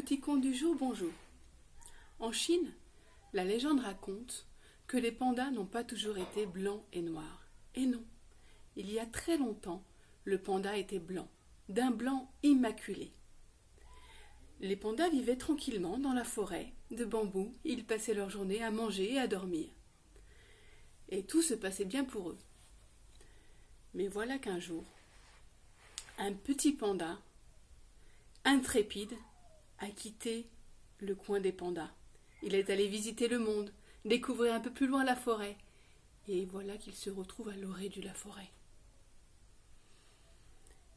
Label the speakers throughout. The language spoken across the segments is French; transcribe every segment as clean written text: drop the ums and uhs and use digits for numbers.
Speaker 1: Petit conte du jour, bonjour. En Chine, la légende raconte que les pandas n'ont pas toujours été blancs et noirs. Et non, il y a très longtemps, le panda était blanc, d'un blanc immaculé. Les pandas vivaient tranquillement dans la forêt de bambous, ils passaient leur journée à manger et à dormir. Et tout se passait bien pour eux. Mais voilà qu'un jour, un petit panda, intrépide, a quitté le coin des pandas. Il est allé visiter le monde, découvrir un peu plus loin la forêt. Et voilà qu'il se retrouve à l'orée de la forêt.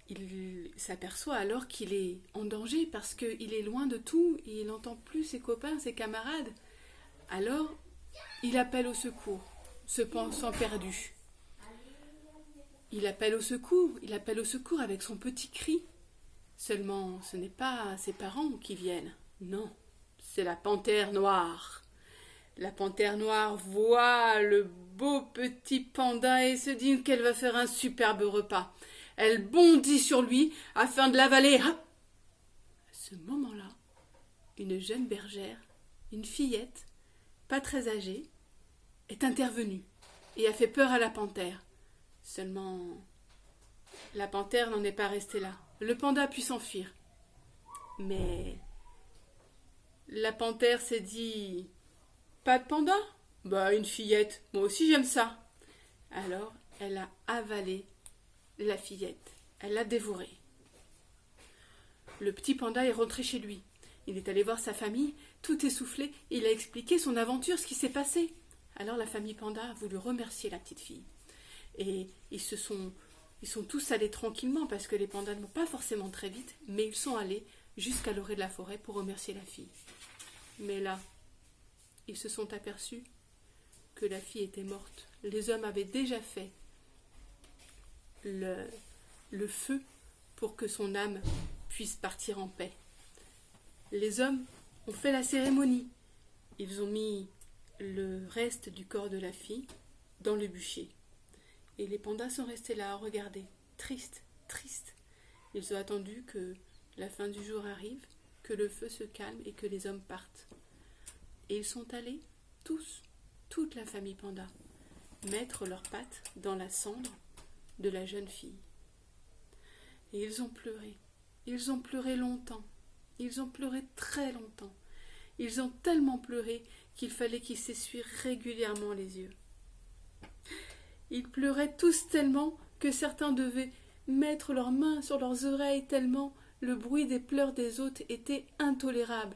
Speaker 1: Il s'aperçoit alors qu'il est en danger parce qu'il est loin de tout et il n'entend plus ses copains, ses camarades. Alors, il appelle au secours, se pensant perdu. Il appelle au secours avec son petit cri. Seulement, ce n'est pas ses parents qui viennent. Non, c'est la panthère noire. La panthère noire voit le beau petit panda et se dit qu'elle va faire un superbe repas. Elle bondit sur lui afin de l'avaler. À ce moment-là, une jeune bergère, une fillette, pas très âgée, est intervenue et a fait peur à la panthère. Seulement, la panthère n'en est pas restée là. Le panda a pu s'enfuir. Mais la panthère s'est dit « Pas de panda ? Bah, une fillette, moi aussi j'aime ça. » Alors, elle a avalé la fillette. Elle l'a dévorée. Le petit panda est rentré chez lui. Il est allé voir sa famille, tout essoufflé, et il a expliqué son aventure, ce qui s'est passé. Alors la famille panda a voulu remercier la petite fille. Et ils sont tous allés tranquillement parce que les pandas ne vont pas forcément très vite, mais ils sont allés jusqu'à l'orée de la forêt pour remercier la fille. Mais là, ils se sont aperçus que la fille était morte. Les hommes avaient déjà fait le feu pour que son âme puisse partir en paix. Les hommes ont fait la cérémonie. Ils ont mis le reste du corps de la fille dans le bûcher. Et les pandas sont restés là à regarder, tristes, tristes. Ils ont attendu que la fin du jour arrive, que le feu se calme et que les hommes partent. Et ils sont allés, tous, toute la famille panda, mettre leurs pattes dans la cendre de la jeune fille. Et ils ont pleuré longtemps, ils ont pleuré très longtemps. Ils ont tellement pleuré qu'il fallait qu'ils s'essuient régulièrement les yeux. Ils pleuraient tous tellement que certains devaient mettre leurs mains sur leurs oreilles tellement le bruit des pleurs des autres était intolérable.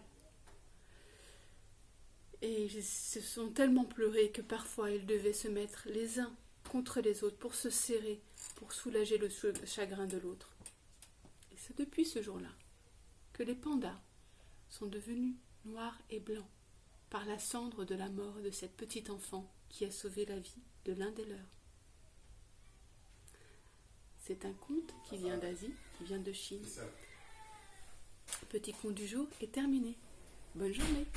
Speaker 1: Et ils se sont tellement pleurés que parfois ils devaient se mettre les uns contre les autres pour se serrer, pour soulager le chagrin de l'autre. Et c'est depuis ce jour-là que les pandas sont devenus noirs et blancs par la cendre de la mort de cette petite enfant qui a sauvé la vie de l'un des leurs. C'est un conte qui vient d'Asie, qui vient de Chine. Petit conte du jour est terminé. Bonne journée.